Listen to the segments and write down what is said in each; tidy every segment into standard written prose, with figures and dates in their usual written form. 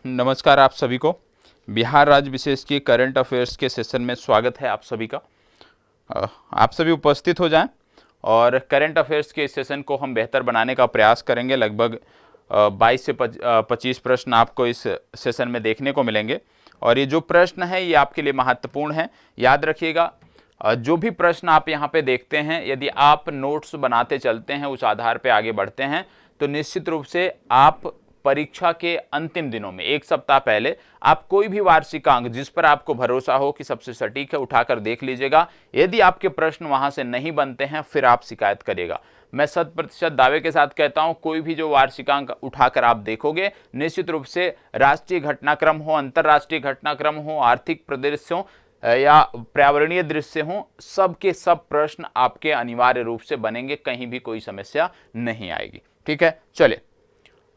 नमस्कार आप सभी को। बिहार राज्य विशेष के करंट अफेयर्स के सेशन में स्वागत है आप सभी का। आप सभी उपस्थित हो जाएं और करंट अफेयर्स के इस सेशन को हम बेहतर बनाने का प्रयास करेंगे। लगभग 22 से 25 प्रश्न आपको इस सेशन में देखने को मिलेंगे और ये जो प्रश्न है ये आपके लिए महत्वपूर्ण है। याद रखिएगा, जो भी प्रश्न आप यहाँ पे देखते हैं, यदि आप नोट्स बनाते चलते हैं, उस आधार पे आगे बढ़ते हैं, तो निश्चित रूप से आप परीक्षा के अंतिम दिनों में एक सप्ताह पहले आप कोई भी वार्षिकांक जिस पर आपको भरोसा हो कि सबसे सटीक है, उठाकर देख लीजिएगा। यदि आपके प्रश्न वहां से नहीं बनते हैं फिर आप शिकायत करिएगा। मैं 100% दावे के साथ कहता हूं, कोई भी जो वार्षिकांक उठाकर आप देखोगे, निश्चित रूप से राष्ट्रीय घटनाक्रम हो, अंतर्राष्ट्रीय घटनाक्रम हो, आर्थिक परिदृश्य हो या पर्यावरणीय दृश्य हो, सबके सब प्रश्न आपके अनिवार्य रूप से बनेंगे, कहीं भी कोई समस्या नहीं आएगी। ठीक है, चलिए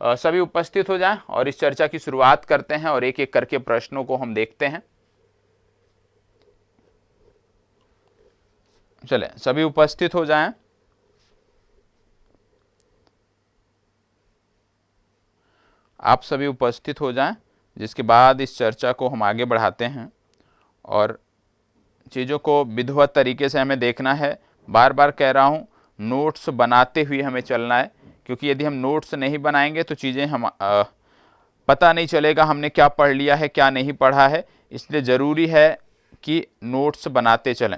सभी उपस्थित हो जाएं और इस चर्चा की शुरुआत करते हैं और एक एक करके प्रश्नों को हम देखते हैं। चलें, सभी उपस्थित हो जाएं। आप सभी उपस्थित हो जाएं, जिसके बाद इस चर्चा को हम आगे बढ़ाते हैं और चीज़ों को विधिवत तरीके से हमें देखना है। बार बार कह रहा हूं, नोट्स बनाते हुए हमें चलना है, क्योंकि यदि हम नोट्स नहीं बनाएंगे तो चीज़ें हम पता नहीं चलेगा हमने क्या पढ़ लिया है, क्या नहीं पढ़ा है। इसलिए ज़रूरी है कि नोट्स बनाते चलें।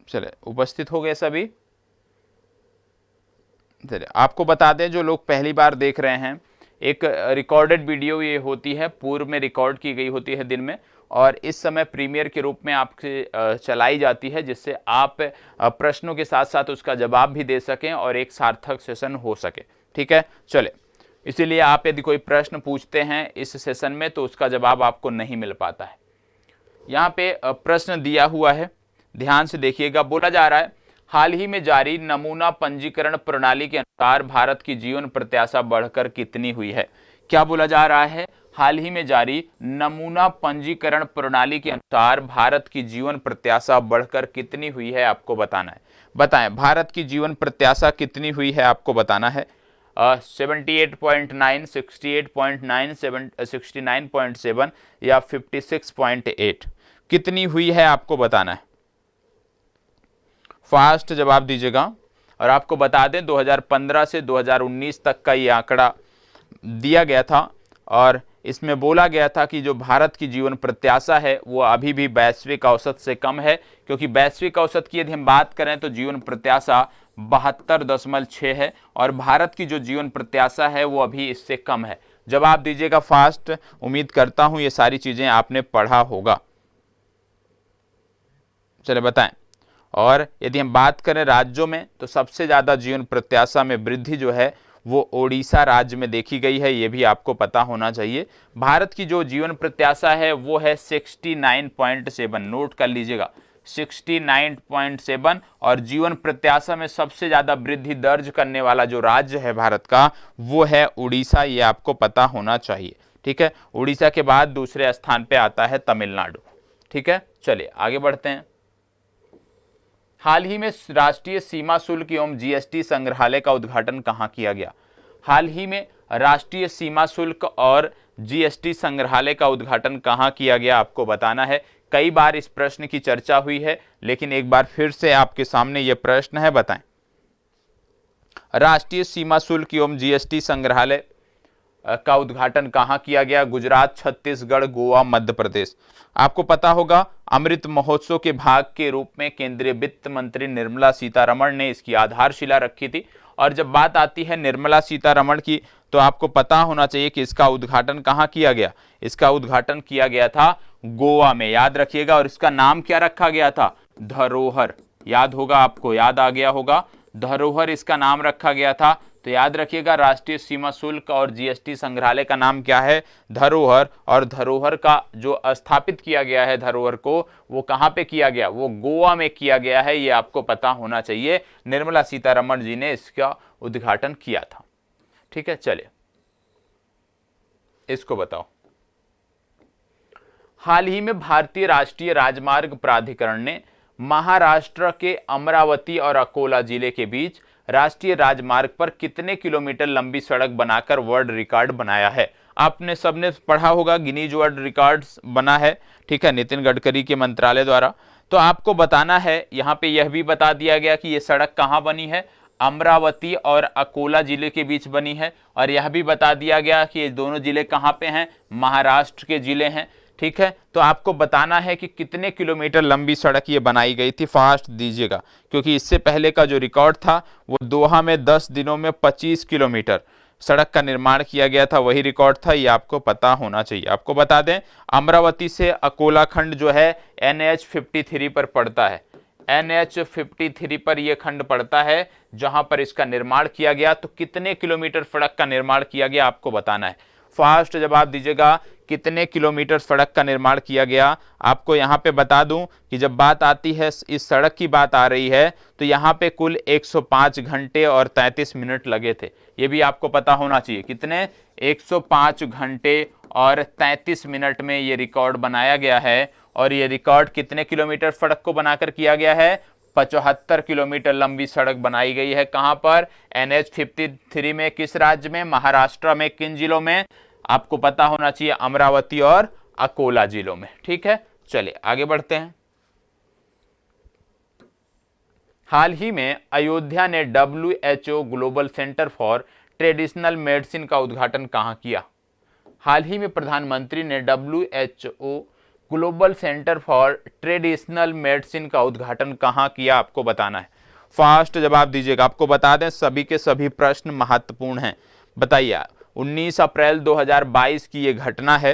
चले, उपस्थित हो गए सभी। चलिए, आपको बता दें, जो लोग पहली बार देख रहे हैं, एक रिकॉर्डेड वीडियो ये होती है, पूर्व में रिकॉर्ड की गई होती है दिन में, और इस समय प्रीमियर के रूप में आपसे चलाई जाती है, जिससे आप प्रश्नों के साथ साथ उसका जवाब भी दे सकें और एक सार्थक सेशन हो सके। ठीक है, चले, इसीलिए आप यदि कोई प्रश्न पूछते हैं इस सेशन में तो उसका जवाब आपको नहीं मिल पाता है। यहाँ पे प्रश्न दिया हुआ है, ध्यान से देखिएगा। बोला जा रहा है, हाल ही में जारी नमूना पंजीकरण प्रणाली के अनुसार भारत की जीवन प्रत्याशा बढ़कर कितनी हुई है। क्या बोला जा रहा है? हाल ही में जारी नमूना पंजीकरण प्रणाली के अनुसार भारत की जीवन प्रत्याशा बढ़कर कितनी हुई है, आपको बताना है। बताएं, भारत की जीवन प्रत्याशा कितनी हुई है, आपको बताना है। 78.9, 68.9, 69.7 या 56.8 कितनी हुई है, आपको बताना है। फास्ट जवाब दीजिएगा। और आपको बता दें, 2015 से 2019 तक का ये आंकड़ा दिया गया था और इसमें बोला गया था कि जो भारत की जीवन प्रत्याशा है वो अभी भी वैश्विक औसत से कम है, क्योंकि वैश्विक औसत की यदि हम बात करें तो जीवन प्रत्याशा 72.6 है और भारत की जो जीवन प्रत्याशा है वो अभी इससे कम है। जवाब दीजिएगा फास्ट। उम्मीद करता हूं ये सारी चीजें आपने पढ़ा होगा। चले, बताएं। और यदि हम बात करें राज्यों में, तो सबसे ज्यादा जीवन प्रत्याशा में वृद्धि जो है वो ओडिशा राज्य में देखी गई है, ये भी आपको पता होना चाहिए। भारत की जो जीवन प्रत्याशा है वो है 69.7, नोट कर लीजिएगा, 69.7। और जीवन प्रत्याशा में सबसे ज्यादा वृद्धि दर्ज करने वाला जो राज्य है भारत का वो है उड़ीसा, ये आपको पता होना चाहिए। ठीक है, उड़ीसा के बाद दूसरे स्थान पे आता है तमिलनाडु। ठीक है, चलिए आगे बढ़ते हैं। हाल ही में राष्ट्रीय सीमा शुल्क एवं जीएसटी संग्रहालय का उद्घाटन कहां किया गया। हाल ही में राष्ट्रीय सीमा शुल्क और जीएसटी संग्रहालय का उद्घाटन कहां किया गया, आपको बताना है। कई बार इस प्रश्न की चर्चा हुई है, लेकिन एक बार फिर से आपके सामने यह प्रश्न है, बताएं। राष्ट्रीय सीमा शुल्क एवं जीएसटी संग्रहालय का उद्घाटन कहां किया गया? गुजरात, छत्तीसगढ़, गोवा, मध्य प्रदेश। आपको पता होगा, अमृत महोत्सव के भाग के रूप में केंद्रीय वित्त मंत्री निर्मला सीतारमण ने इसकी आधारशिला रखी थी। और जब बात आती है निर्मला सीतारमण की, तो आपको पता होना चाहिए कि इसका उद्घाटन कहां किया गया। इसका उद्घाटन किया गया था गोवा में, याद रखिएगा। और इसका नाम क्या रखा गया था? धरोहर। याद होगा आपको, याद आ गया होगा, धरोहर इसका नाम रखा गया था। तो याद रखिएगा, राष्ट्रीय सीमा शुल्क और जीएसटी संग्रहालय का नाम क्या है? धरोहर। और धरोहर का जो स्थापित किया गया है धरोहर को, वो कहां पे किया गया? वो गोवा में किया गया है, ये आपको पता होना चाहिए। निर्मला सीतारमण जी ने इसका उद्घाटन किया था। ठीक है, चलिए इसको बताओ। हाल ही में भारतीय राष्ट्रीय राजमार्ग प्राधिकरण ने महाराष्ट्र के अमरावती और अकोला जिले के बीच राष्ट्रीय राजमार्ग पर कितने किलोमीटर लंबी सड़क बनाकर वर्ल्ड रिकॉर्ड बनाया है? आपने सबने पढ़ा होगा, गिनीज वर्ल्ड रिकॉर्ड्स बना है, ठीक है, नितिन गडकरी के मंत्रालय द्वारा। तो आपको बताना है, यहाँ पे यह भी बता दिया गया कि यह सड़क कहाँ बनी है, अमरावती और अकोला जिले के बीच बनी है, और यह भी बता दिया गया कि ये दोनों जिले कहाँ पे हैं, महाराष्ट्र के जिले हैं, ठीक है। तो आपको बताना है कि कितने किलोमीटर लंबी सड़क ये बनाई गई थी, फास्ट दीजिएगा, क्योंकि इससे पहले का जो रिकॉर्ड था वो दोहा में 10 दिनों में 25 किलोमीटर सड़क का निर्माण किया गया था, वही रिकॉर्ड था, ये आपको पता होना चाहिए। आपको बता दें, अमरावती से अकोला खंड जो है NH 53 पर पड़ता है, NH 53 पर यह खंड पड़ता है जहां पर इसका निर्माण किया गया। तो कितने किलोमीटर सड़क का निर्माण किया गया आपको बताना है, फास्ट जवाब दीजिएगा, कितने किलोमीटर सड़क का निर्माण किया गया। आपको यहाँ पे बता दूं कि जब बात आती है, इस सड़क की बात आ रही है, तो यहाँ पे कुल 105 घंटे और 33 मिनट लगे थे, ये भी आपको पता होना चाहिए। कितने? 105 घंटे और 33 मिनट में ये रिकॉर्ड बनाया गया है। और ये रिकॉर्ड कितने किलोमीटर सड़क को बनाकर किया गया है? 75 किलोमीटर लंबी सड़क बनाई गई है। कहां पर? NH 53 में। किस राज्य में? महाराष्ट्र में। किन जिलों में? आपको पता होना चाहिए, अमरावती और अकोला जिलों में, ठीक है। चलिए आगे बढ़ते हैं। हाल ही में अयोध्या ने WHO global centre for traditional medicine का उद्घाटन कहां किया? हाल ही में प्रधानमंत्री ने WHO global centre for traditional medicine का उद्घाटन कहां किया आपको बताना है। फास्ट जवाब दीजिएगा। आपको बता दें, सभी के सभी प्रश्न महत्वपूर्ण हैं। बताइए, 19 अप्रैल 2022 की ये घटना है,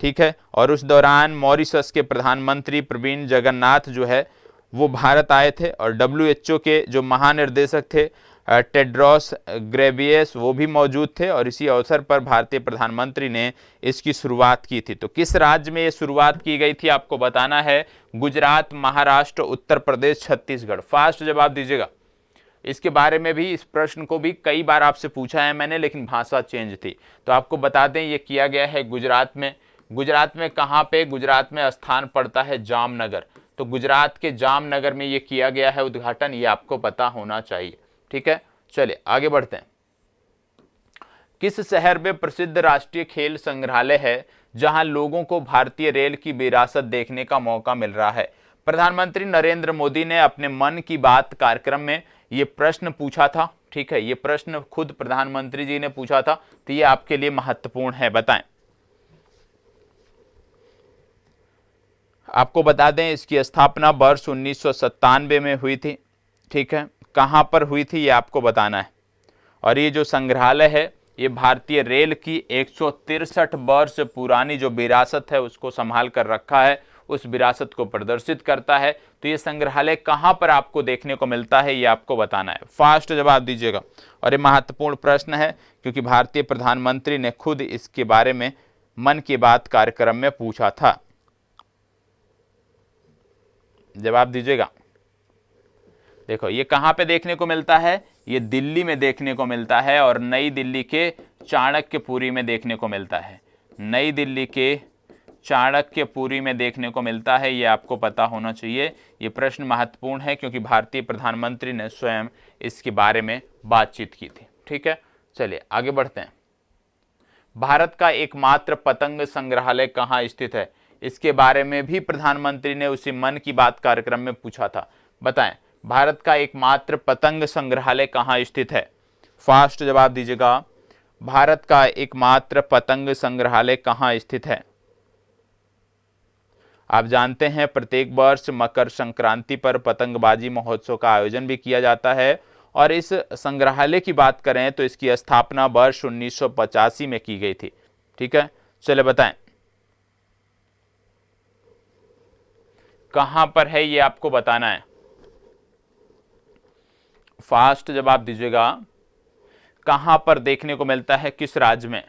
ठीक है। और उस दौरान मॉरिशस के प्रधानमंत्री प्रवीण जगन्नाथ जो है वो भारत आए थे, और WHO के जो महानिर्देशक थे टेड्रोस ग्रेबियस वो भी मौजूद थे, और इसी अवसर पर भारतीय प्रधानमंत्री ने इसकी शुरुआत की थी। तो किस राज्य में ये शुरुआत की गई थी आपको बताना है? गुजरात, महाराष्ट्र, उत्तर प्रदेश, छत्तीसगढ़। फास्ट जवाब दीजिएगा। इसके बारे में भी, इस प्रश्न को भी कई बार आपसे पूछा है मैंने, लेकिन भाषा चेंज थी। तो आपको बता दें, ये किया गया है गुजरात में। गुजरात में कहाँ पे? गुजरात में स्थान पड़ता है जामनगर। तो गुजरात के जामनगर में ये किया गया है उद्घाटन, ये आपको पता होना चाहिए, ठीक है। चलिए आगे बढ़ते हैं। किस शहर में प्रसिद्ध राष्ट्रीय खेल संग्रहालय है जहां लोगों को भारतीय रेल की विरासत देखने का मौका मिल रहा है? प्रधानमंत्री नरेंद्र मोदी ने अपने मन की बात कार्यक्रम में ये प्रश्न पूछा था, ठीक है। ये प्रश्न खुद प्रधानमंत्री जी ने पूछा था, तो ये आपके लिए महत्वपूर्ण है, बताएं। आपको बता दें, इसकी स्थापना वर्ष 1997 में हुई थी, ठीक है। कहां पर हुई थी ये आपको बताना है। और ये जो संग्रहालय है ये भारतीय रेल की 163 वर्ष पुरानी जो विरासत है उसको संभाल कर रखा है, उस विरासत को प्रदर्शित करता है। तो ये संग्रहालय कहां पर आपको देखने को मिलता है ये आपको बताना है। फास्ट जवाब दीजिएगा। और ये महत्वपूर्ण प्रश्न है क्योंकि भारतीय प्रधानमंत्री ने खुद इसके बारे में मन की बात कार्यक्रम में पूछा था। जवाब दीजिएगा। देखो, ये कहां पे देखने को मिलता है? ये दिल्ली में देखने को मिलता है, और नई दिल्ली के चाणक्यपुरी में देखने को मिलता है। नई दिल्ली के चाणक्यपुरी में देखने को मिलता है, ये आपको पता होना चाहिए। ये प्रश्न महत्वपूर्ण है क्योंकि भारतीय प्रधानमंत्री ने स्वयं इसके बारे में बातचीत की थी, ठीक है। चलिए आगे बढ़ते हैं। भारत का एकमात्र पतंग संग्रहालय कहाँ स्थित है? इसके बारे में भी प्रधानमंत्री ने उसी मन की बात कार्यक्रम में पूछा था। बताएं, भारत का एकमात्र पतंग संग्रहालय कहाँ स्थित है? फास्ट जवाब दीजिएगा। भारत का एकमात्र पतंग संग्रहालय कहाँ स्थित है? आप जानते हैं प्रत्येक वर्ष मकर संक्रांति पर पतंगबाजी महोत्सव का आयोजन भी किया जाता है, और इस संग्रहालय की बात करें तो इसकी स्थापना वर्ष 1985 में की गई थी, ठीक है। चले बताएं कहां पर है ये आपको बताना है। फास्ट जवाब दीजिएगा। कहां पर देखने को मिलता है, किस राज्य में?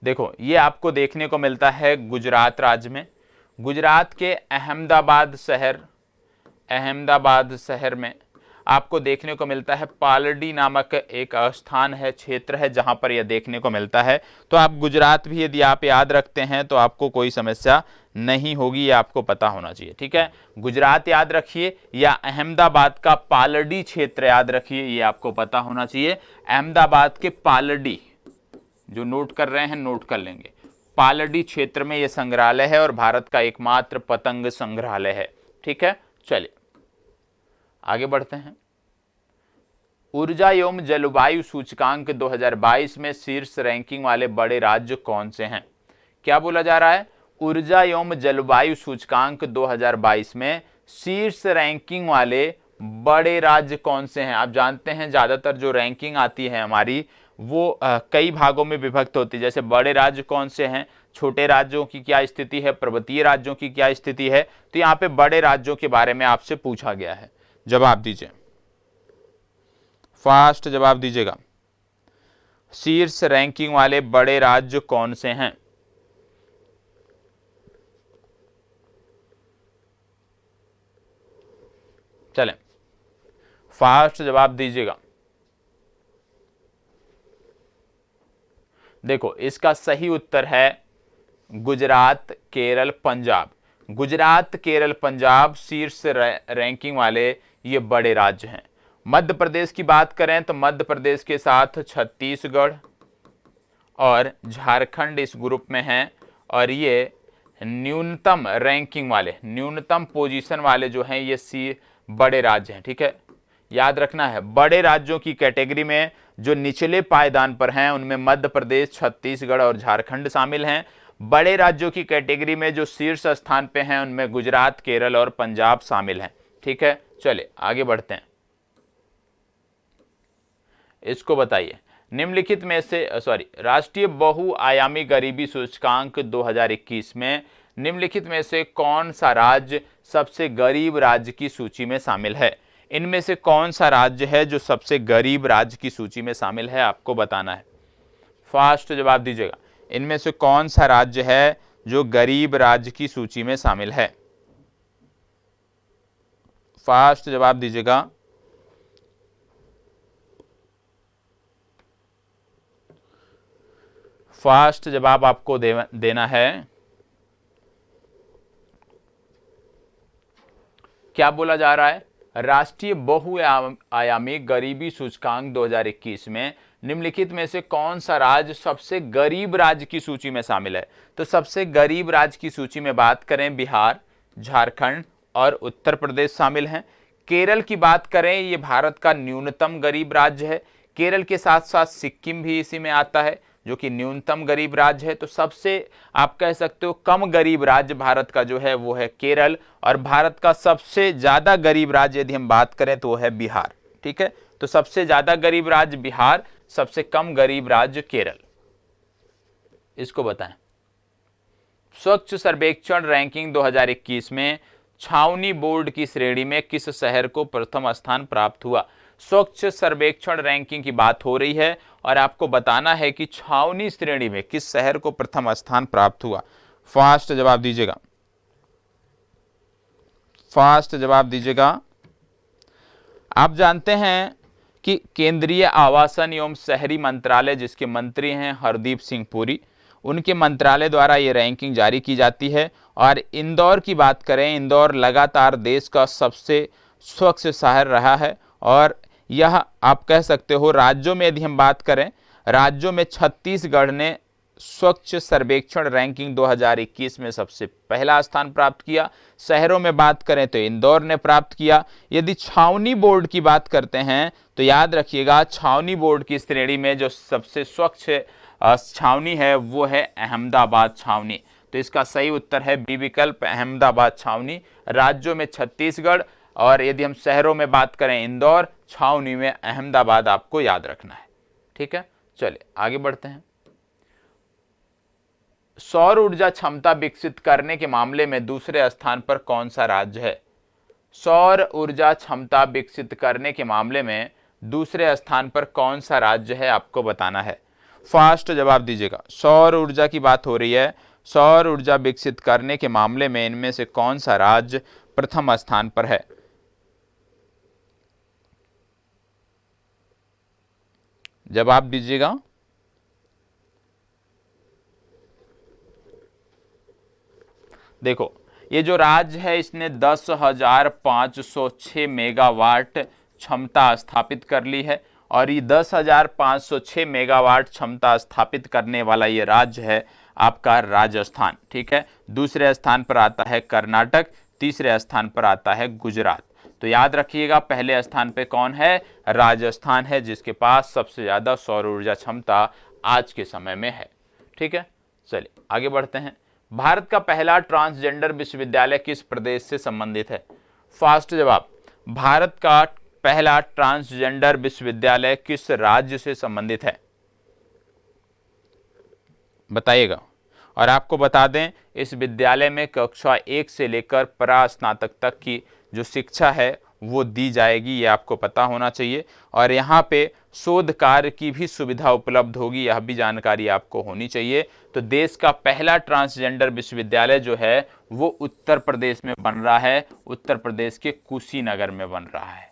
देखो, ये आपको देखने को मिलता है गुजरात राज्य में। गुजरात के अहमदाबाद शहर में आपको देखने को मिलता है। पालड़ी नामक एक स्थान है, क्षेत्र है, जहां पर यह देखने को मिलता है। तो आप गुजरात भी यदि आप याद रखते हैं तो आपको कोई समस्या नहीं होगी, ये आपको पता होना चाहिए। ठीक है, गुजरात याद रखिए या अहमदाबाद का पालड़ी क्षेत्र याद रखिए, ये आपको पता होना चाहिए। अहमदाबाद के पालड़ी, जो नोट कर रहे हैं नोट कर लेंगे, पालड़ी क्षेत्र में यह संग्रहालय है और भारत का एकमात्र पतंग संग्रहालय है। ठीक है, चलिए आगे बढ़ते हैं। ऊर्जा एवं जलवायु सूचकांक 2022 में शीर्ष रैंकिंग वाले बड़े राज्य कौन से हैं? क्या बोला जा रहा है? ऊर्जा एवं जलवायु सूचकांक 2022 में शीर्ष रैंकिंग वाले बड़े राज्य कौन से हैं? आप जानते हैं ज्यादातर जो रैंकिंग आती है हमारी वो कई भागों में विभक्त होती है। जैसे बड़े राज्य कौन से हैं, छोटे राज्यों की क्या स्थिति है, पर्वतीय राज्यों की क्या स्थिति है। तो यहाँ पे बड़े राज्यों के बारे में आपसे पूछा गया है। जवाब दीजिए, फास्ट जवाब दीजिएगा। शीर्ष रैंकिंग वाले बड़े राज्य कौन से हैं? चलें, फास्ट जवाब दीजिएगा। देखो, इसका सही उत्तर है गुजरात, केरल, पंजाब। गुजरात, केरल, पंजाब शीर्ष रैंकिंग वाले ये बड़े राज्य हैं। मध्य प्रदेश की बात करें तो मध्य प्रदेश के साथ छत्तीसगढ़ और झारखंड इस ग्रुप में हैं और ये न्यूनतम रैंकिंग वाले, न्यूनतम पोजीशन वाले जो हैं ये बड़े राज्य हैं। ठीक है, याद रखना है, बड़े राज्यों की कैटेगरी में जो निचले पायदान पर हैं उनमें मध्य प्रदेश, छत्तीसगढ़ और झारखंड शामिल हैं। बड़े राज्यों की कैटेगरी में जो शीर्ष स्थान पे हैं उनमें गुजरात, केरल और पंजाब शामिल हैं। ठीक है, चलिए आगे बढ़ते हैं। इसको बताइए, निम्नलिखित में से राष्ट्रीय बहुआयामी गरीबी सूचकांक 2021 में निम्नलिखित में से कौन सा राज्य सबसे गरीब राज्य की सूची में शामिल है? इनमें से कौन सा राज्य है जो सबसे गरीब राज्य की सूची में शामिल है, आपको बताना है। फास्ट जवाब दीजिएगा, इनमें से कौन सा राज्य है जो गरीब राज्य की सूची में शामिल है? फास्ट जवाब दीजिएगा। फास्ट जवाब आपको देना है। क्या बोला जा रहा है? राष्ट्रीय बहुआयामी गरीबी सूचकांक 2021 में निम्नलिखित में से कौन सा राज्य सबसे गरीब राज्य की सूची में शामिल है? तो सबसे गरीब राज्य की सूची में बात करें बिहार, झारखंड और उत्तर प्रदेश शामिल हैं। केरल की बात करें, ये भारत का न्यूनतम गरीब राज्य है। केरल के साथ साथ सिक्किम भी इसी में आता है जो कि न्यूनतम गरीब राज्य है। तो सबसे आप कह सकते हो कम गरीब राज्य भारत का जो है वो है केरल, और भारत का सबसे ज्यादा गरीब राज्य यदि हम बात करें तो वो है बिहार। ठीक है, तो सबसे ज्यादा गरीब राज्य बिहार, सबसे कम गरीब राज्य केरल। इसको बताएं। स्वच्छ सर्वेक्षण रैंकिंग 2021 में छावनी बोर्ड की श्रेणी में किस शहर को प्रथम स्थान प्राप्त हुआ? स्वच्छ सर्वेक्षण रैंकिंग की बात हो रही है और आपको बताना है कि छावनी श्रेणी में किस शहर को प्रथम स्थान प्राप्त हुआ। फास्ट जवाब दीजिएगा, फास्ट जवाब दीजिएगा। आप जानते हैं कि केंद्रीय आवासन एवं शहरी मंत्रालय जिसके मंत्री हैं हरदीप सिंह पुरी, उनके मंत्रालय द्वारा ये रैंकिंग जारी की जाती है। और इंदौर की बात करें, इंदौर लगातार देश का सबसे स्वच्छ शहर रहा है और यह आप कह सकते हो राज्यों में यदि हम बात करें, राज्यों में छत्तीसगढ़ ने स्वच्छ सर्वेक्षण रैंकिंग 2021 में सबसे पहला स्थान प्राप्त किया। शहरों में बात करें तो इंदौर ने प्राप्त किया। यदि छावनी बोर्ड की बात करते हैं तो याद रखिएगा, छावनी बोर्ड की श्रेणी में जो सबसे स्वच्छ छावनी है वो है अहमदाबाद छावनी। तो इसका सही उत्तर है बी विकल्प, अहमदाबाद छावनी। राज्यों में छत्तीसगढ़ और यदि हम शहरों में बात करें इंदौर, छावनी में अहमदाबाद आपको याद रखना है। ठीक है, चलिए आगे बढ़ते हैं। सौर ऊर्जा क्षमता विकसित करने के मामले में दूसरे स्थान पर कौन सा राज्य है? सौर ऊर्जा क्षमता विकसित करने के मामले में दूसरे स्थान पर कौन सा राज्य है, आपको बताना है। फास्ट जवाब दीजिएगा। सौर ऊर्जा की बात हो रही है, सौर ऊर्जा विकसित करने के मामले में इनमें से कौन सा राज्य प्रथम स्थान पर है? जवाब दीजिएगा। देखो, ये जो राज्य है इसने 10,506 मेगावाट क्षमता स्थापित कर ली है, और ये 10,506 मेगावाट क्षमता स्थापित करने वाला ये राज्य है आपका राजस्थान। ठीक है, दूसरे स्थान पर आता है कर्नाटक, तीसरे स्थान पर आता है गुजरात। तो याद रखिएगा, पहले स्थान पे कौन है? राजस्थान है, जिसके पास सबसे ज्यादा सौर ऊर्जा क्षमता आज के समय में है। ठीक है, चलिए आगे बढ़ते हैं। भारत का पहला ट्रांसजेंडर विश्वविद्यालय किस प्रदेश से संबंधित है? फास्ट जवाब, भारत का पहला ट्रांसजेंडर विश्वविद्यालय किस राज्य से संबंधित है? बताइएगा। और आपको बता दें, इस विद्यालय में कक्षा 1 से लेकर परास्नातक तक की जो शिक्षा है वो दी जाएगी, ये आपको पता होना चाहिए। और यहाँ पे शोध कार्य की भी सुविधा उपलब्ध होगी, यह भी जानकारी आपको होनी चाहिए। तो देश का पहला ट्रांसजेंडर विश्वविद्यालय जो है वो उत्तर प्रदेश में बन रहा है, उत्तर प्रदेश के कुशीनगर में बन रहा है।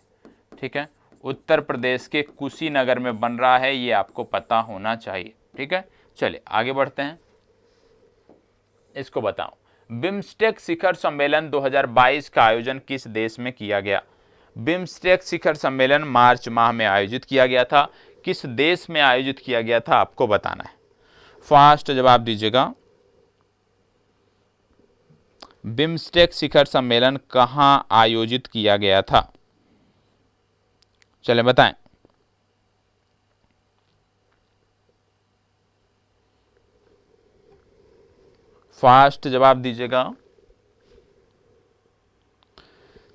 ठीक है, उत्तर प्रदेश के कुशीनगर में बन रहा है, ये आपको पता होना चाहिए। ठीक है, चलिए आगे बढ़ते हैं। इसको बताओ, बिम्स्टेक शिखर सम्मेलन 2022 का आयोजन किस देश में किया गया? बिम्स्टेक शिखर सम्मेलन मार्च माह में आयोजित किया गया था, किस देश में आयोजित किया गया था आपको बताना है। फास्ट जवाब दीजिएगा। बिम्स्टेक शिखर सम्मेलन कहां आयोजित किया गया था? चले बताएं। फास्ट जवाब दीजिएगा।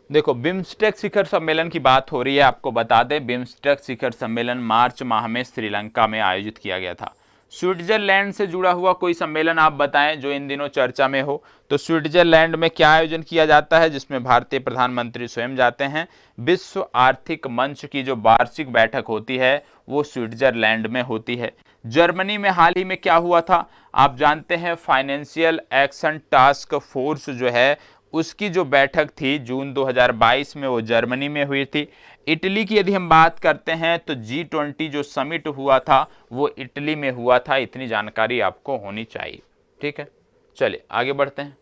देखो, बिम्स्टेक शिखर सम्मेलन की बात हो रही है, आपको बता दें बिम्स्टेक शिखर सम्मेलन मार्च माह में श्रीलंका में आयोजित किया गया था। स्विट्जरलैंड से जुड़ा हुआ कोई सम्मेलन आप बताएं जो इन दिनों चर्चा में हो। तो स्विट्जरलैंड में क्या आयोजन किया जाता है जिसमें भारतीय प्रधानमंत्री स्वयं जाते हैं? विश्व आर्थिक मंच की जो वार्षिक बैठक होती है वो स्विट्जरलैंड में होती है। जर्मनी में हाल ही में क्या हुआ था आप जानते हैं, फाइनेंशियल एक्शन टास्क फोर्स जो है उसकी जो बैठक थी जून 2022 में वो जर्मनी में हुई थी। इटली की यदि हम बात करते हैं तो G20 जो समिट हुआ था वो इटली में हुआ था, इतनी जानकारी आपको होनी चाहिए। ठीक है, चलिए आगे बढ़ते हैं।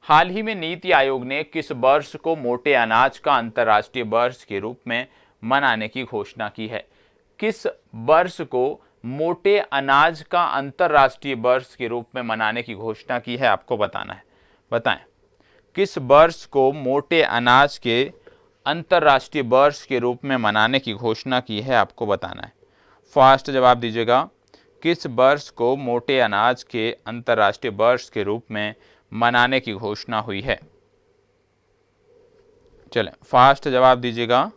हाल ही में नीति आयोग ने किस वर्ष को मोटे अनाज का अंतर्राष्ट्रीय वर्ष के रूप में मनाने की घोषणा की है? किस वर्ष को मोटे अनाज का अंतर्राष्ट्रीय वर्ष के रूप में मनाने की घोषणा की है आपको बताना है। बताएं, किस वर्ष को मोटे अनाज के अंतर्राष्ट्रीय वर्ष के रूप में मनाने की घोषणा की है आपको बताना है। फास्ट जवाब दीजिएगा। किस वर्ष को मोटे अनाज के अंतर्राष्ट्रीय वर्ष के रूप में मनाने की घोषणा हुई है? चलें, फास्ट जवाब दीजिएगा।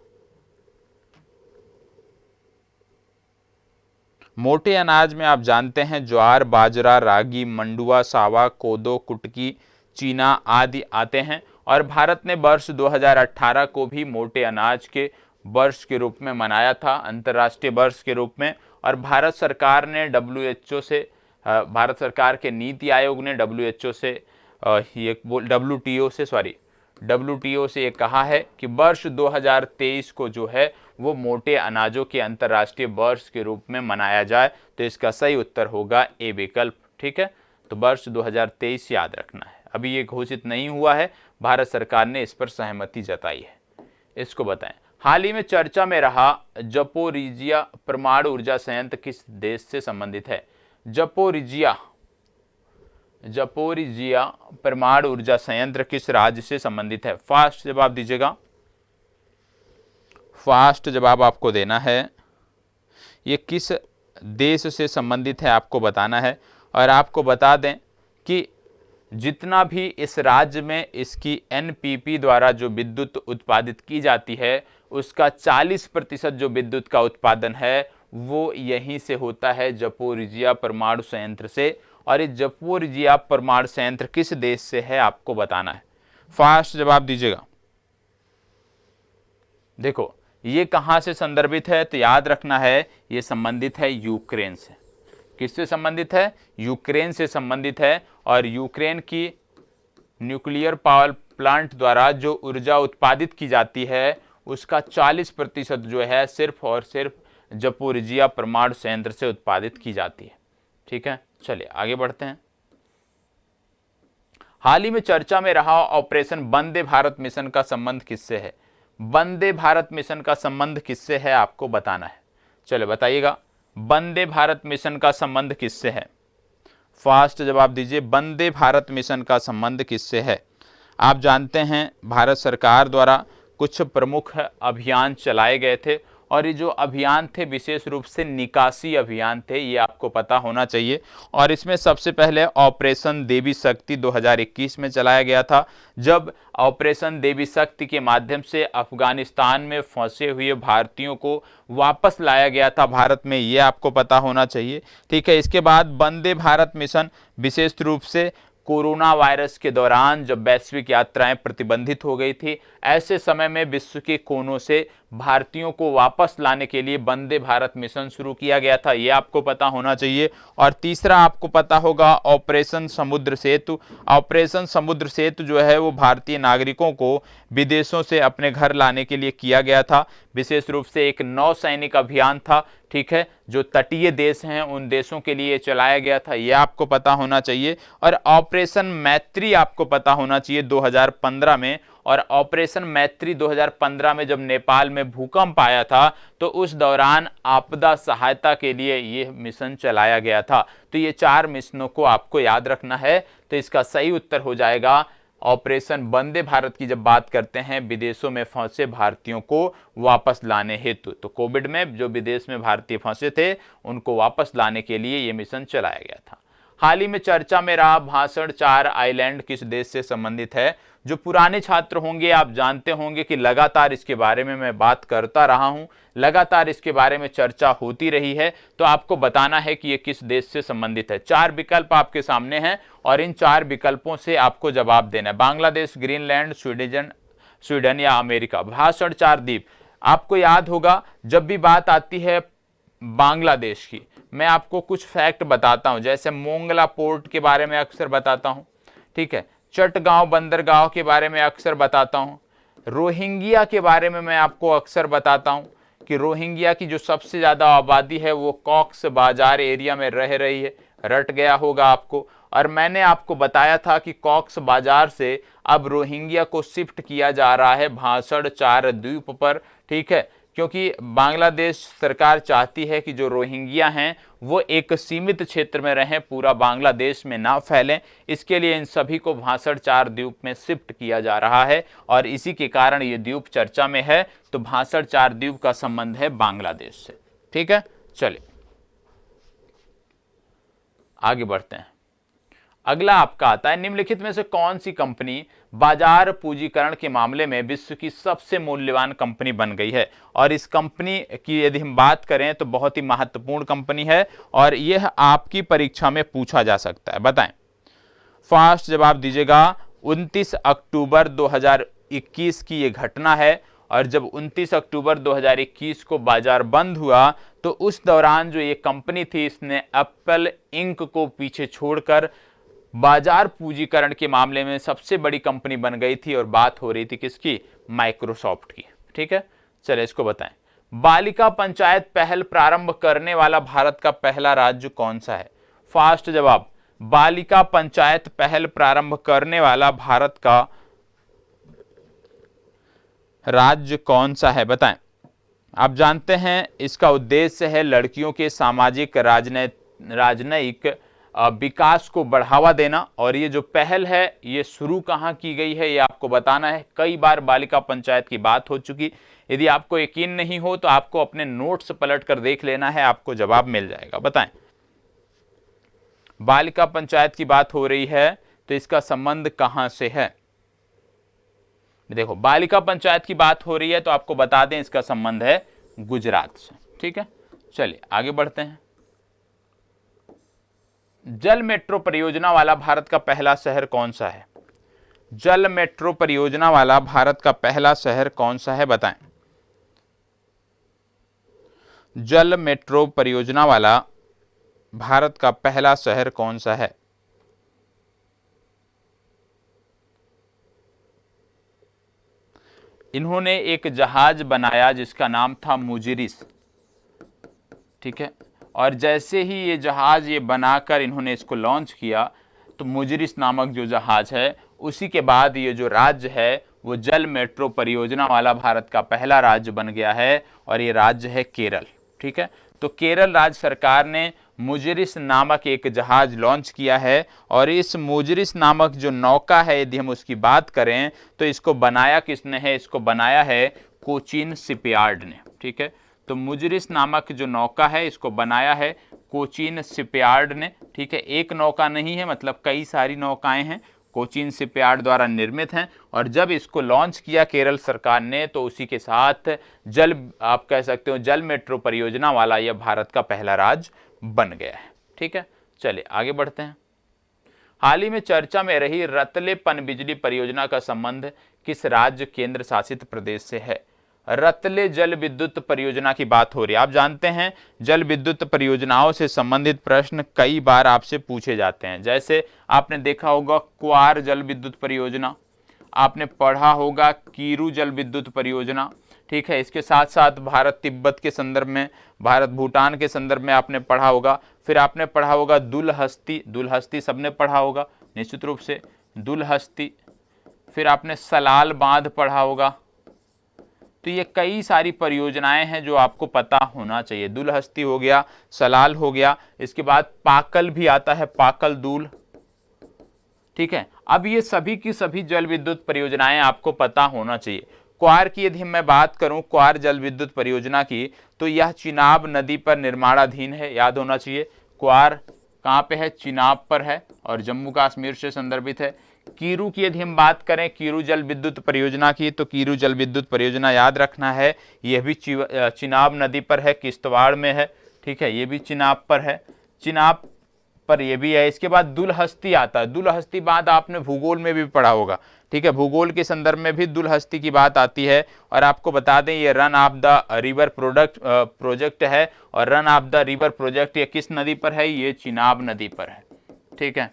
मोटे अनाज में आप जानते हैं ज्वार, बाजरा, रागी, मंडुआ, सावा, कोदो, कुटकी, चीना आदि आते हैं। और भारत ने वर्ष 2018 को भी मोटे अनाज के वर्ष के रूप में मनाया था, अंतर्राष्ट्रीय वर्ष के रूप में। और भारत सरकार ने WHO से, भारत सरकार के नीति आयोग ने WHO से WTO से ये कहा है कि वर्ष 2023 को जो है वो मोटे अनाजों के अंतर्राष्ट्रीय वर्ष के रूप में मनाया जाए। तो इसका सही उत्तर होगा ए विकल्प। ठीक है, तो वर्ष 2023 याद रखना है। अभी ये घोषित नहीं हुआ है, भारत सरकार ने इस पर सहमति जताई है। इसको बताएं, हाल ही में चर्चा में रहा जपोरिजिया परमाणु ऊर्जा संयंत्र किस देश से संबंधित है? जपोरिजिया परमाणु ऊर्जा संयंत्र किस राज्य से संबंधित है? फास्ट जवाब दीजिएगा। फास्ट जवाब आपको देना है। ये किस देश से संबंधित है आपको बताना है। और आपको बता दें कि जितना भी इस राज्य में इसकी NPP द्वारा जो विद्युत उत्पादित की जाती है उसका 40% जो विद्युत का उत्पादन है वो यहीं से होता है, जपोरिजिया परमाणु संयंत्र से। और इस जपोरिजिया परमाणु संयंत्र किस देश से है आपको बताना है। फास्ट जवाब दीजिएगा। देखो, ये कहां से संदर्भित है तो याद रखना है ये संबंधित है यूक्रेन से। किससे संबंधित है? यूक्रेन से संबंधित है। और यूक्रेन की न्यूक्लियर पावर प्लांट द्वारा जो ऊर्जा उत्पादित की जाती है उसका 40% जो है सिर्फ और सिर्फ जपोरिजिया परमाणु संयंत्र से उत्पादित की जाती है। ठीक है, चलिए आगे बढ़ते हैं। हाल ही में चर्चा में रहा ऑपरेशन वंदे भारत मिशन का संबंध किससे है? वंदे भारत मिशन का संबंध किससे है आपको बताना है। चलो बताइएगा, वंदे भारत मिशन का संबंध किससे है? फास्ट जवाब दीजिए, वंदे भारत मिशन का संबंध किससे है? आप जानते हैं भारत सरकार द्वारा कुछ प्रमुख अभियान चलाए गए थे और ये जो अभियान थे विशेष रूप से निकासी अभियान थे, ये आपको पता होना चाहिए। और इसमें सबसे पहले ऑपरेशन देवी शक्ति 2021 में चलाया गया था, जब ऑपरेशन देवी शक्ति के माध्यम से अफगानिस्तान में फंसे हुए भारतीयों को वापस लाया गया था भारत में, ये आपको पता होना चाहिए। ठीक है, इसके बाद वंदे भारत मिशन विशेष रूप से कोरोना वायरस के दौरान जब वैश्विक यात्राएं प्रतिबंधित हो गई थी, ऐसे समय में विश्व के कोनों से भारतीयों को वापस लाने के लिए वंदे भारत मिशन शुरू किया गया था, ये आपको पता होना चाहिए। और तीसरा आपको पता होगा ऑपरेशन समुद्र सेतु। ऑपरेशन समुद्र सेतु जो है वो भारतीय नागरिकों को विदेशों से अपने घर लाने के लिए किया गया था। विशेष रूप से एक नौसैनिक अभियान था, ठीक है, जो तटीय देश हैं उन देशों के लिए चलाया गया था, यह आपको पता होना चाहिए। और ऑपरेशन मैत्री आपको पता होना चाहिए 2015 में। और ऑपरेशन मैत्री 2015 में जब नेपाल में भूकंप आया था तो उस दौरान आपदा सहायता के लिए यह मिशन चलाया गया था। तो ये 4 मिशनों को आपको याद रखना है। तो इसका सही उत्तर हो जाएगा ऑपरेशन वंदे भारत की जब बात करते हैं विदेशों में फंसे भारतीयों को वापस लाने हेतु। तो कोविड में जो विदेश में भारतीय फंसे थे उनको वापस लाने के लिए ये मिशन चलाया गया था। हाल ही में चर्चा में रहा भाषण 4 आइलैंड किस देश से संबंधित है? जो पुराने छात्र होंगे आप जानते होंगे कि लगातार इसके बारे में मैं बात करता रहा हूं, लगातार इसके बारे में चर्चा होती रही है। तो आपको बताना है कि ये किस देश से संबंधित है। 4 विकल्प आपके सामने हैं और इन 4 विकल्पों से आपको जवाब देना है। बांग्लादेश, ग्रीनलैंड, स्वीडन या अमेरिका। भाषण 4 द्वीप आपको याद होगा, जब भी बात आती है बांग्लादेश की, मैं आपको कुछ फैक्ट बताता हूं। जैसे मोंगला पोर्ट के बारे में अक्सर बताता हूं, ठीक है, चटगांव बंदरगाह के बारे में अक्सर बताता हूं, रोहिंग्या के बारे में मैं आपको अक्सर बताता हूं कि रोहिंग्या की जो सबसे ज्यादा आबादी है वो कॉक्स बाजार एरिया में रह रही है, रट गया होगा आपको। और मैंने आपको बताया था कि कॉक्स बाजार से अब रोहिंग्या को शिफ्ट किया जा रहा है भाषण 4 द्वीप पर, ठीक है, क्योंकि बांग्लादेश सरकार चाहती है कि जो रोहिंग्या हैं वो एक सीमित क्षेत्र में रहें, पूरा बांग्लादेश में ना फैलें। इसके लिए इन सभी को भाषण 4 द्वीप में शिफ्ट किया जा रहा है और इसी के कारण ये द्वीप चर्चा में है। तो भाषण 4 द्वीप का संबंध है बांग्लादेश से। ठीक है, चलिए आगे बढ़ते हैं। अगला आपका आता है, निम्नलिखित में से कौन सी कंपनी बाजार पूंजीकरण के मामले में विश्व की सबसे मूल्यवान कंपनी बन गई है? और इस कंपनी की यदि हम बात करें तो बहुत ही महत्वपूर्ण कंपनी है और यह आपकी परीक्षा में पूछा जा सकता है। बताएं, फास्ट जवाब दीजिएगा। 29 अक्टूबर 2021 की यह घटना है और जब 29 अक्टूबर 2021 को बाजार बंद हुआ तो उस दौरान जो ये कंपनी थी इसने एप्पल इंक को पीछे छोड़कर बाजार पूंजीकरण के मामले में सबसे बड़ी कंपनी बन गई थी। और बात हो रही थी किसकी? माइक्रोसॉफ्ट की। ठीक है, चलिए इसको बताएं। बालिका पंचायत पहल प्रारंभ करने वाला भारत का पहला राज्य कौन सा है? फास्ट जवाब, बालिका पंचायत पहल प्रारंभ करने वाला भारत का राज्य कौन सा है? बताएं। आप जानते हैं इसका उद्देश्य है लड़कियों के सामाजिक राजनयिक विकास को बढ़ावा देना। और ये जो पहल है ये शुरू कहाँ की गई है ये आपको बताना है। कई बार बालिका पंचायत की बात हो चुकी। यदि आपको यकीन नहीं हो तो आपको अपने नोट्स पलट कर देख लेना है, आपको जवाब मिल जाएगा। बताएं, बालिका पंचायत की बात हो रही है तो इसका संबंध कहां से है? देखो, बालिका पंचायत की बात हो रही है तो आपको बता दें इसका संबंध है गुजरात से। ठीक है, चलिए आगे बढ़ते हैं। जल मेट्रो परियोजना वाला भारत का पहला शहर कौन सा है? जल मेट्रो परियोजना वाला भारत का पहला शहर कौन सा है? बताएं। जल मेट्रो परियोजना वाला भारत का पहला शहर कौन सा है? इन्होंने एक जहाज बनाया जिसका नाम था मुजिरिस, ठीक है। और जैसे ही ये जहाज ये बनाकर इन्होंने इसको लॉन्च किया तो मुजिरिस नामक जो जहाज है उसी के बाद ये जो राज्य है वो जल मेट्रो परियोजना वाला भारत का पहला राज्य बन गया है, और ये राज्य है केरल, ठीक है। तो केरल राज्य सरकार ने मुजिरिस नामक एक जहाज लॉन्च किया है, और इस मुजिरिस नामक जो नौका है यदि हम उसकी बात करें तो इसको बनाया किसने है, इसको बनाया है कोचीन शिपयार्ड ने, ठीक है। तो मुजिरिस नामक जो नौका है इसको बनाया है कोचीन शिपयार्ड ने, ठीक है। एक नौका नहीं है, मतलब कई सारी नौकाएं हैं, कोचीन शिपयार्ड द्वारा निर्मित हैं। और जब इसको लॉन्च किया केरल सरकार ने तो उसी के साथ जल, आप कह सकते हो जल मेट्रो परियोजना वाला यह भारत का पहला राज्य बन गया है, ठीक है। चलिए आगे बढ़ते हैं। हाल ही में चर्चा में रही रतले पनबिजली परियोजना का संबंध किस राज्य केंद्र शासित प्रदेश से है? रतले जल विद्युत परियोजना की बात हो रही है। आप जानते हैं जल विद्युत परियोजनाओं से संबंधित प्रश्न कई बार आपसे पूछे जाते हैं। जैसे आपने देखा होगा क्वार जल विद्युत परियोजना, आपने पढ़ा होगा कीरू जल विद्युत परियोजना, ठीक है। इसके साथ साथ भारत तिब्बत के संदर्भ में, भारत भूटान के संदर्भ में आपने पढ़ा होगा। फिर आपने पढ़ा होगा दुलहस्ती, दुलहस्ती सबने पढ़ा होगा निश्चित रूप से, दुलहस्ती। फिर आपने सलाल बांध पढ़ा होगा। तो ये कई सारी परियोजनाएं हैं जो आपको पता होना चाहिए। दुलहस्ती हो गया, सलाल हो गया, इसके बाद पाकल भी आता है, पाकल दूल, ठीक है। अब ये सभी की सभी जल विद्युत परियोजनाएं आपको पता होना चाहिए। क्वार की यदि मैं बात करूं, क्वार जल विद्युत परियोजना की, तो यह चिनाब नदी पर निर्माणाधीन है, याद होना चाहिए। क्वार कहाँ पे है? चिनाब पर है और जम्मू कश्मीर से संदर्भित है। कीरू की यदि हम बात करें, कीरू जल विद्युत परियोजना की, तो कीरू जल विद्युत परियोजना याद रखना है, यह भी चिनाब नदी पर है, किश्तवाड़ में है, ठीक है। ये भी चिनाब पर है, चिनाब पर ये भी है। इसके बाद दुलहस्ती आता है। दुलहस्ती बात आपने भूगोल में भी पढ़ा होगा, ठीक है। भूगोल के संदर्भ में भी दुलहस्ती की बात आती है। और आपको बता दें ये run of the river project है, और run of the river project ये किस नदी पर है? ये चिनाब नदी पर है, ठीक है।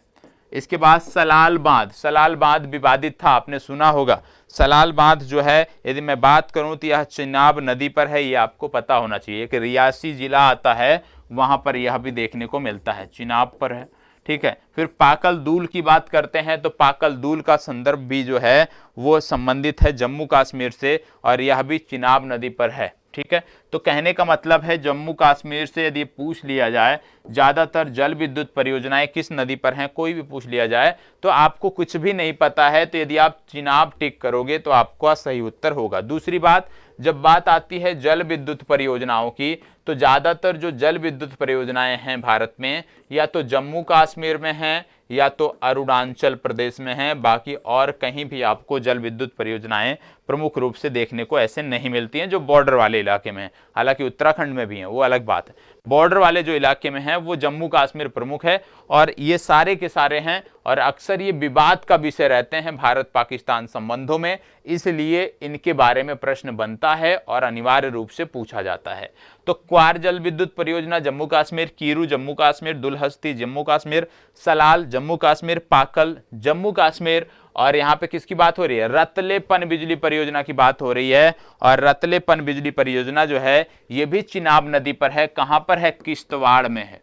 इसके बाद सलाल बांध, सलाल बांध विवादित था, आपने सुना होगा। सलाल बांध जो है यदि मैं बात करूं तो यह चिनाब नदी पर है, ये आपको पता होना चाहिए। एक रियासी जिला आता है वहां पर यह भी देखने को मिलता है, चिनाब पर है, ठीक है। फिर पाकल दूल की बात करते हैं तो पाकल दूल का संदर्भ भी जो है वो संबंधित है जम्मू कश्मीर से, और यह भी चिनाब नदी पर है, ठीक है। तो कहने का मतलब है जम्मू कश्मीर से यदि पूछ लिया जाए ज्यादातर जल विद्युत परियोजनाएं किस नदी पर हैं, कोई भी पूछ लिया जाए तो आपको कुछ भी नहीं पता है, तो यदि आप चिनाब टिक करोगे तो आपका सही उत्तर होगा। दूसरी बात, जब बात आती है जल विद्युत परियोजनाओं की, तो ज्यादातर जो जल विद्युत परियोजनाएं हैं भारत में या तो जम्मू कश्मीर में हैं या तो अरुणाचल प्रदेश में हैं, बाकी और कहीं भी आपको जल विद्युत परियोजनाएं प्रमुख रूप से देखने को ऐसे नहीं मिलती हैं जो बॉर्डर वाले इलाके में हैं। हालांकि उत्तराखंड में भी हैं, वो अलग बात है। बॉर्डर वाले जो इलाके में हैं वो जम्मू कश्मीर प्रमुख है, और ये सारे के सारे हैं, और अक्सर ये विवाद का विषय रहते हैं भारत पाकिस्तान संबंधों में, इसलिए इनके बारे में प्रश्न बनता है और अनिवार्य रूप से पूछा जाता है। तो क्वार जल विद्युत परियोजना जम्मू कश्मीर, कीरू जम्मू कश्मीर, दुलहस्ती जम्मू कश्मीर, सलाल जम्मू कश्मीर, पाकल जम्मू कश्मीर, और यहाँ पे किसकी बात हो रही है? रतले पनबिजली परियोजना की बात हो रही है। और रतले पनबिजली परियोजना जो है ये भी चिनाब नदी पर है। कहां पर है? किश्तवाड़ में है,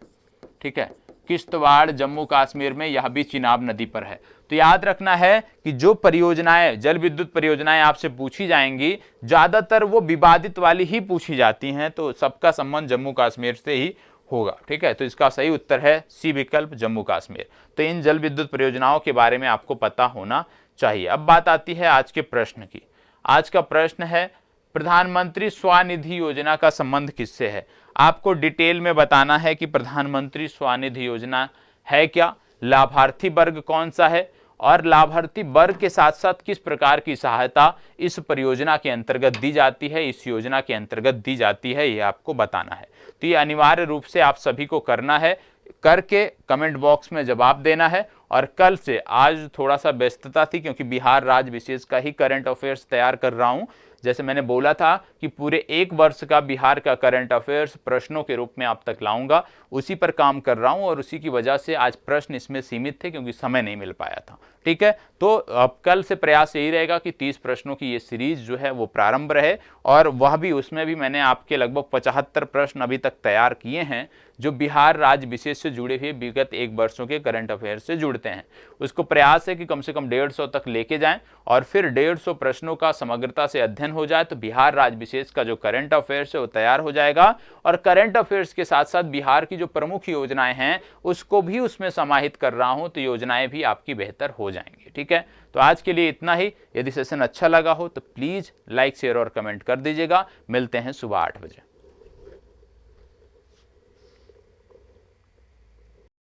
ठीक है। किश्तवाड़ जम्मू कश्मीर में, यह भी चिनाब नदी पर है। तो याद रखना है कि जो परियोजनाएं, जल विद्युत परियोजनाएं आपसे पूछी जाएंगी ज्यादातर वो विवादित वाली ही पूछी जाती हैं, तो सबका संबंध जम्मू कश्मीर से ही होगा, ठीक है। तो इसका सही उत्तर है सी विकल्प, जम्मू कश्मीर। तो इन जल विद्युत परियोजनाओं के बारे में आपको पता होना चाहिए। अब बात आती है आज के प्रश्न की। आज का प्रश्न है प्रधानमंत्री स्वनिधि योजना का संबंध किससे है? आपको डिटेल में बताना है कि प्रधानमंत्री स्वनिधि योजना है क्या, लाभार्थी वर्ग कौन सा है, और लाभार्थी वर्ग के साथ साथ किस प्रकार की सहायता इस परियोजना के अंतर्गत दी जाती है, इस योजना के अंतर्गत दी जाती है, ये आपको बताना है। तो ये अनिवार्य रूप से आप सभी को करना है, करके कमेंट बॉक्स में जवाब देना है। और कल से, आज थोड़ा सा व्यस्तता थी क्योंकि बिहार राज्य विशेष का ही करंट अफेयर्स तैयार कर रहा हूं, जैसे मैंने बोला था कि पूरे एक वर्ष का बिहार का करंट अफेयर्स प्रश्नों के रूप में आप तक लाऊंगा, उसी पर काम कर रहा हूं और उसी की वजह से आज प्रश्न इसमें सीमित थे क्योंकि समय नहीं मिल पाया था। ठीक है, तो अब कल से प्रयास यही रहेगा कि 30 प्रश्नों की ये सीरीज जो है वो प्रारंभ रहे, और वह भी उसमें भी मैंने आपके लगभग 75 प्रश्न अभी तक तैयार किए हैं जो बिहार राज्य विशेष से जुड़े हुए विगत एक वर्षों के करंट अफेयर से जुड़ते हैं। उसको प्रयास है कि कम से कम 150 तक लेके जाएं और फिर 150 प्रश्नों का समग्रता से अध्ययन हो जाए तो बिहार राज्य विशेष का जो करंट अफेयर्स है वो तैयार हो जाएगा, और करंट अफेयर्स के साथ साथ बिहार की जो प्रमुख योजनाएं हैं उसको भी उसमें समाहित कर रहा हूं, तो योजनाएं भी आपकी बेहतर हो जाएंगी। ठीक है, तो आज के लिए इतना ही। यदि सेशन अच्छा लगा हो तो प्लीज लाइक, शेयर और कमेंट कर दीजिएगा। मिलते हैं सुबह 8 बजे।